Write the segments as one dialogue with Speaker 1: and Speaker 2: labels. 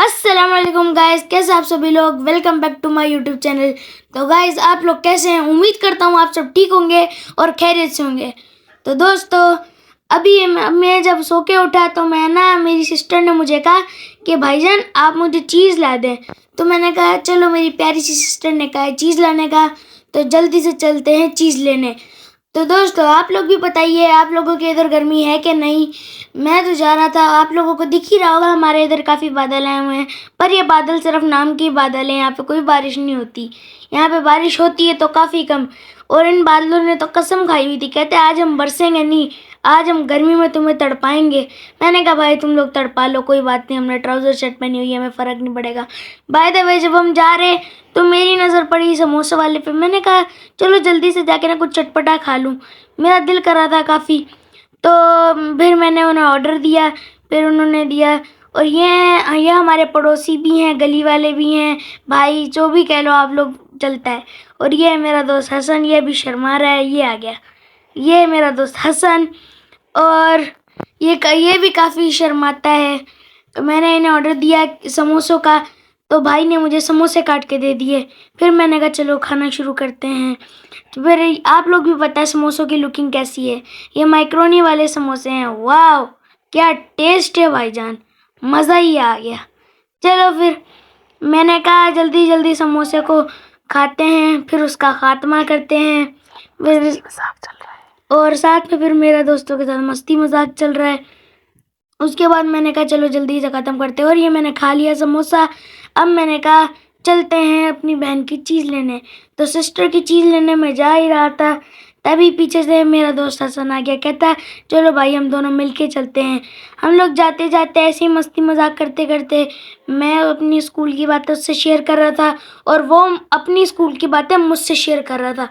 Speaker 1: अस्सलाम वालेकुम गाइस, कैसे आप सभी लोग। Welcome back to my YouTube channel. तो गाइस, आप लोग कैसे हैं? उम्मीद करता हूँ आप सब ठीक होंगे और खैरियत से होंगे। तो दोस्तों, अभी मैं जब सो के उठा तो मेरी सिस्टर ने मुझे कहा कि भाईजान आप मुझे चीज़ ला दें। तो मैंने कहा चलो, मेरी प्यारी सी सिस्टर ने कहा चीज़ लाने का, तो जल्दी से चलते हैं चीज़ लेने। तो दोस्तों, आप लोग भी बताइए, आप लोगों के इधर गर्मी है कि नहीं। मैं तो जा रहा था, आप लोगों को दिख ही रहा होगा हमारे इधर काफ़ी बादल आए हुए हैं, पर ये बादल सिर्फ नाम के बादल हैं। यहाँ पे कोई बारिश नहीं होती। यहाँ पे बारिश होती है तो काफ़ी कम। और इन बादलों ने तो कसम खाई हुई थी, कहते आज हम बरसेंगे नहीं, आज हम गर्मी में तुम्हें तड़पाएंगे। मैंने कहा भाई तुम लोग तड़पा लो, कोई बात नहीं, हमने ट्राउज़र शर्ट पहनी हुई है, हमें फ़र्क नहीं पड़ेगा। बाय द वे, जब हम जा रहे तो मेरी नज़र पड़ी समोसे वाले पे। मैंने कहा चलो जल्दी से जाके ना कुछ चटपटा खा लूँ, मेरा दिल कर रहा था काफ़ी। तो फिर मैंने उन्हें ऑर्डर दिया, फिर उन्होंने दिया। और ये हमारे पड़ोसी भी हैं, गली वाले भी हैं, भाई जो भी कह लो आप लोग चलता है। और ये है मेरा दोस्त हसन, ये भी शर्मा रहा है, ये आ गया, ये है मेरा दोस्त हसन। और ये भी काफ़ी शर्माता है। तो मैंने इन्हें ऑर्डर दिया समोसों का, तो भाई ने मुझे समोसे काट के दे दिए। फिर मैंने कहा चलो खाना शुरू करते हैं। तो फिर आप लोग भी बताएं समोसों की लुकिंग कैसी है। ये मैक्रोनी वाले समोसे हैं, वाह क्या टेस्ट है भाईजान, मज़ा ही आ गया। चलो फिर मैंने कहा जल्दी जल्दी समोसे को खाते हैं, फिर उसका खात्मा करते हैं। फिर और साथ में फिर मेरे दोस्तों के साथ मस्ती मजाक चल रहा है। उसके बाद मैंने कहा चलो जल्दी से ख़त्म करते हैं। और ये मैंने खा लिया समोसा। अब मैंने कहा चलते हैं अपनी बहन की चीज़ लेने। तो सिस्टर की चीज़ लेने में जा ही रहा था, तभी पीछे से मेरा दोस्त हसन आ गया, कहता चलो भाई हम दोनों मिलके चलते हैं। हम लोग जाते जाते ऐसे ही मस्ती मजाक करते करते, मैं अपनी स्कूल की बातें उससे शेयर कर रहा था और वो अपनी स्कूल की बातें मुझसे शेयर कर रहा था।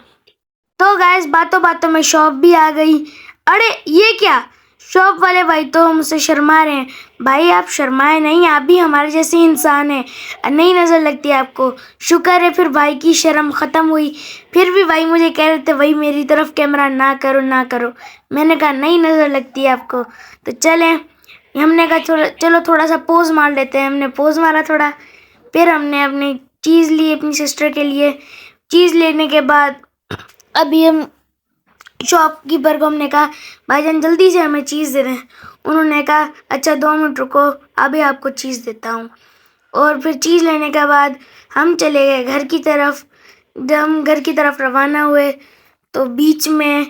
Speaker 1: तो गाइस, बातों बातों में शॉप भी आ गई। अरे ये क्या, शॉप वाले भाई तो मुझसे शर्मा रहे हैं। भाई आप शर्माए नहीं, आप भी हमारे जैसे ही इंसान हैं, नहीं नज़र लगती आपको। शुक्र है फिर भाई की शर्म ख़त्म हुई। फिर भी भाई मुझे कह रहे थे भाई मेरी तरफ कैमरा ना करो ना करो। मैंने कहा नहीं नज़र लगती है आपको। तो चलें, हमने कहा चलो थोड़ा सा पोज मार लेते हैं। हमने पोज मारा थोड़ा, फिर हमने अपनी चीज़ ली अपनी सिस्टर के लिए। चीज़ लेने के बाद अभी हम शॉपकीपर को हमने कहा भाईजान जल्दी से हमें चीज़ दे दें। उन्होंने कहा अच्छा 2 मिनट रुको, अभी आपको चीज़ देता हूँ। और फिर चीज़ लेने के बाद हम चले गए घर की तरफ। जब हम घर की तरफ रवाना हुए तो बीच में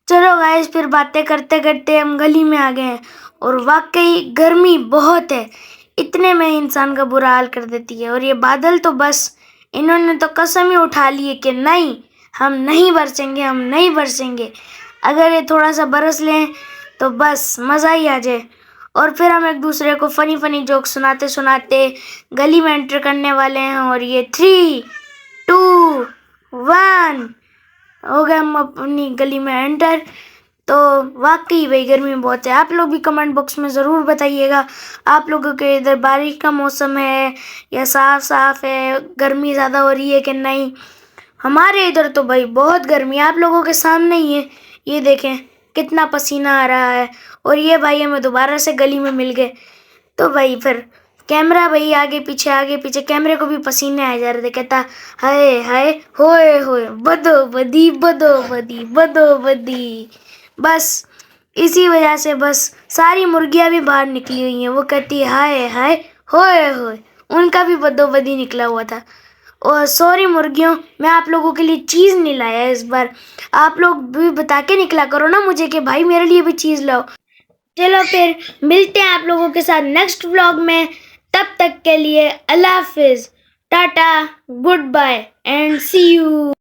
Speaker 1: चलो गाइस, फिर बातें करते करते हम गली में आ गए हैं। और वाकई गर्मी बहुत है, इतने में इंसान का बुरा हाल कर देती है। और ये बादल तो बस, इन्होंने तो कसम ही उठा ली है कि नहीं हम नहीं बरसेंगे, हम नहीं बरसेंगे। अगर ये थोड़ा सा बरस लें तो बस मज़ा ही आ जाए। और फिर हम एक दूसरे को फ़नी फ़नी जोक सुनाते सुनाते गली में एंटर करने वाले हैं। और ये 3, 2, 1 हो गए हम अपनी गली में एंटर। तो वाकई भाई गर्मी बहुत है। आप लोग भी कमेंट बॉक्स में ज़रूर बताइएगा, आप लोगों के इधर बारिश का मौसम है या साफ साफ है, गर्मी ज़्यादा हो रही है कि नहीं। हमारे इधर तो भाई बहुत गर्मी है, आप लोगों के सामने ही है। ये देखें कितना पसीना आ रहा है। और ये भाई हमें दोबारा से गली में मिल गए। तो भाई फिर कैमरा भाई आगे पीछे कैमरे को भी पसीने आ जा रहे थे। कहता हाय हाय होए होए बदो बदी बदो बदी बदो बदी। बस इसी वजह से बस सारी मुर्गियां भी बाहर निकली हुई हैं। वो कहती हाय हाय होए होए, उनका भी बदो बदी निकला हुआ था। और सॉरी मुर्गियों, मैं आप लोगों के लिए चीज़ नहीं लाया इस बार। आप लोग भी बता के निकला करो ना मुझे कि भाई मेरे लिए भी चीज़ लाओ। चलो फिर मिलते हैं आप लोगों के साथ नेक्स्ट व्लॉग में। तब तक के लिए अल्लाह हाफिज़, tata, good bye and see you.